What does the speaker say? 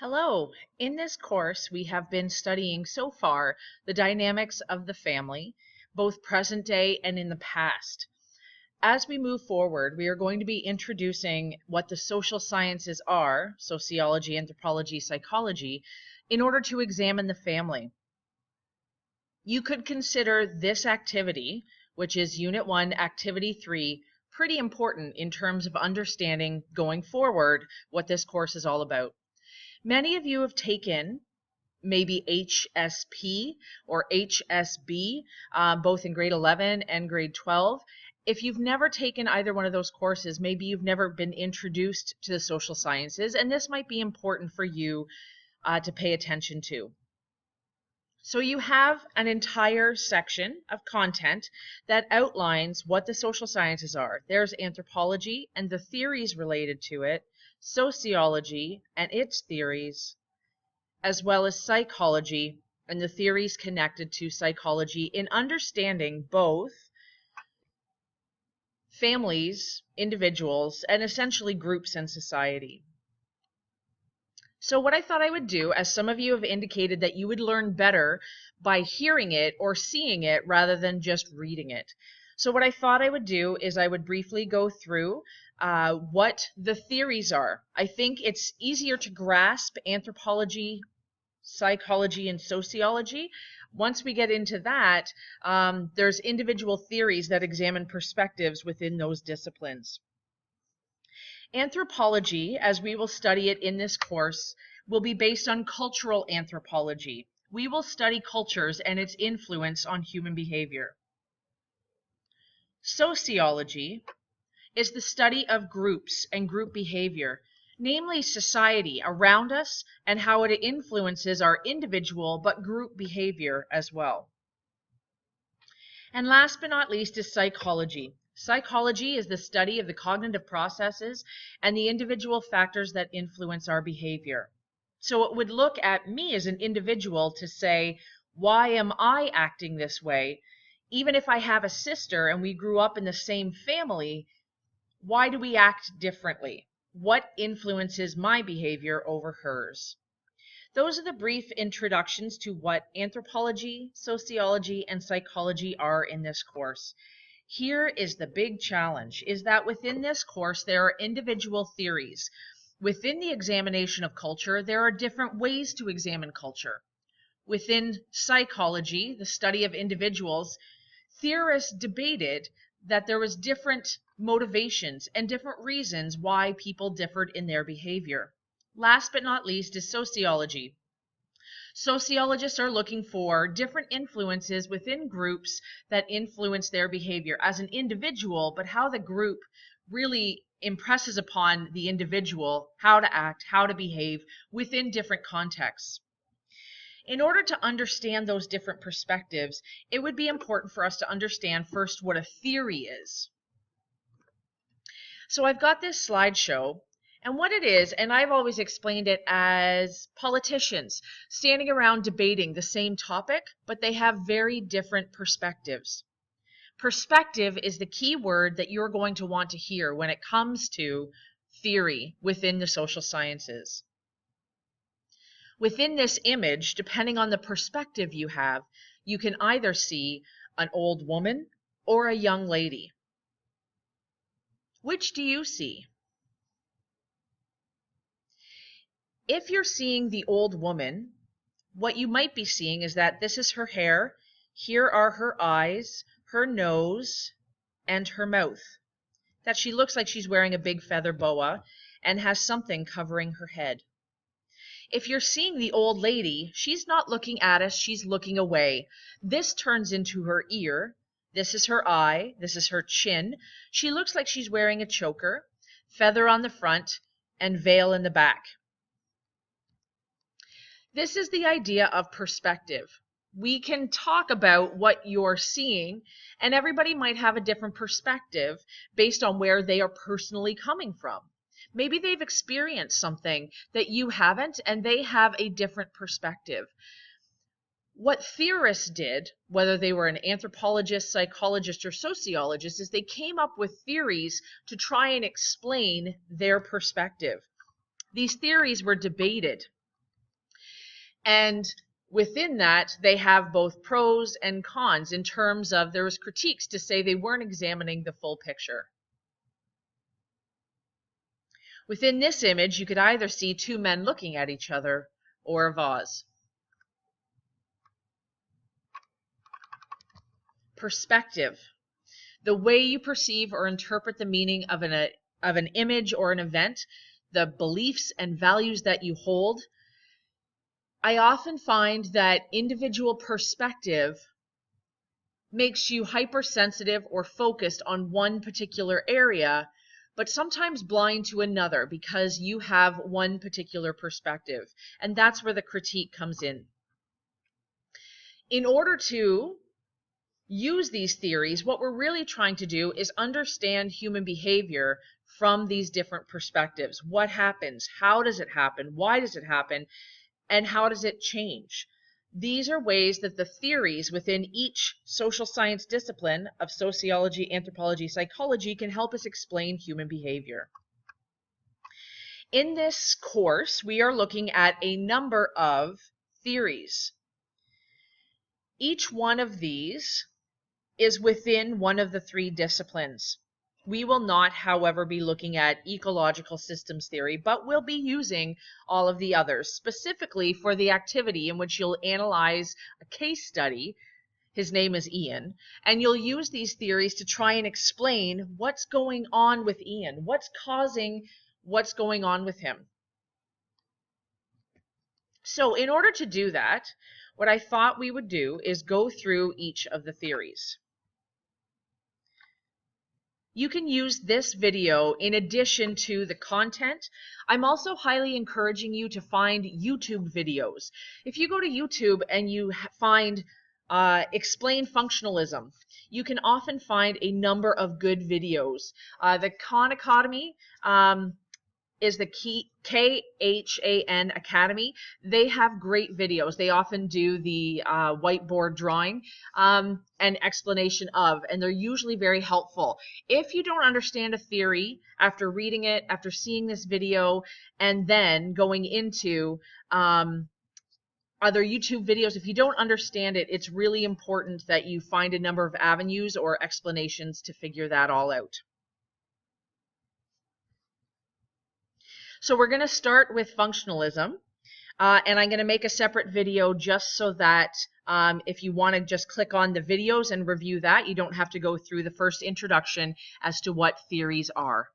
Hello. In this course, we have been studying so far the dynamics of the family, both present day and in the past. As we move forward, we are going to be introducing what the social sciences are, sociology, anthropology, psychology, in order to examine the family. You could consider this activity, which is Unit 1, Activity 3, pretty important in terms of understanding going forward what this course is all about. Many of you have taken maybe HSP or HSB, both in grade 11 and grade 12. If you've never taken either one of those courses, maybe you've never been introduced to the social sciences, and this might be important for you to pay attention to. So you have an entire section of content that outlines what the social sciences are. There's anthropology and the theories related to it, sociology and its theories, as well as psychology and the theories connected to psychology in understanding both families, individuals, and essentially groups and society. So what I thought I would do, as some of you have indicated that you would learn better by hearing it or seeing it rather than just reading it. So what I thought I would do is I would briefly go through what the theories are. I think it's easier to grasp anthropology, psychology, and sociology. Once we get into that, there's individual theories that examine perspectives within those disciplines. Anthropology, as we will study it in this course, will be based on cultural anthropology. We will study cultures and its influence on human behavior. Sociology is the study of groups and group behavior, namely society around us and how it influences our individual but group behavior as well. And last but not least is psychology. Psychology is the study of the cognitive processes and the individual factors that influence our behavior. So it would look at me as an individual to say, why am I acting this way? Even if I have a sister and we grew up in the same family, why do we act differently? What influences my behavior over hers? Those are the brief introductions to what anthropology, sociology, and psychology are in this course. Here is the big challenge, is that within this course there are individual theories. Within the examination of culture, there are different ways to examine culture. Within psychology, the study of individuals, theorists debated that there was different motivations and different reasons why people differed in their behavior. Last but not least is sociology. Sociologists are looking for different influences within groups that influence their behavior as an individual, but how the group really impresses upon the individual how to act, how to behave within different contexts. In order to understand those different perspectives, it would be important for us to understand first what a theory is. So I've got this slideshow, and what it is, and I've always explained it as politicians standing around debating the same topic, but they have very different perspectives. Perspective is the key word that you're going to want to hear when it comes to theory within the social sciences. Within this image, depending on the perspective you have, you can either see an old woman or a young lady. Which do you see? If you're seeing the old woman, what you might be seeing is that this is her hair, here are her eyes, her nose, and her mouth. That she looks like she's wearing a big feather boa and has something covering her head. If you're seeing the old lady, she's not looking at us, she's looking away. This turns into her ear. This is her eye. This is her chin. She looks like she's wearing a choker, feather on the front, and veil in the back. This is the idea of perspective. We can talk about what you're seeing, and everybody might have a different perspective based on where they are personally coming from. Maybe they've experienced something that you haven't, and they have a different perspective. What theorists did, whether they were an anthropologist, psychologist, or sociologist, is they came up with theories to try and explain their perspective. These theories were debated. And within that, they have both pros and cons in terms of there was critiques to say they weren't examining the full picture. Within this image, you could either see two men looking at each other or a vase. Perspective. The way you perceive or interpret the meaning of an image or an event, the beliefs and values that you hold. I often find that individual perspective makes you hypersensitive or focused on one particular area, but sometimes blind to another because you have one particular perspective. And that's where the critique comes in. In order to use these theories, what we're really trying to do is understand human behavior from these different perspectives. What happens? How does it happen? Why does it happen? And how does it change? These are ways that the theories within each social science discipline of sociology, anthropology, psychology can help us explain human behavior. In this course, we are looking at a number of theories. Each one of these is within one of the three disciplines. We will not, however, be looking at ecological systems theory, but we'll be using all of the others, specifically for the activity in which you'll analyze a case study. His name is Ian, and you'll use these theories to try and explain what's going on with Ian, what's causing what's going on with him. So in order to do that, what I thought we would do is go through each of the theories. You can use this video in addition to the content. I'm also highly encouraging you to find YouTube videos. If you go to YouTube and you find Explain Functionalism, you can often find a number of good videos. The Khan Academy is the KHAN Academy. They have great videos. They often do the whiteboard drawing and explanation of, and they're usually very helpful. If you don't understand a theory after reading it, after seeing this video, and then going into other YouTube videos, if you don't understand it, it's really important that you find a number of avenues or explanations to figure that all out. So we're going to start with functionalism, and I'm going to make a separate video just so that if you want to just click on the videos and review that, you don't have to go through the first introduction as to what theories are.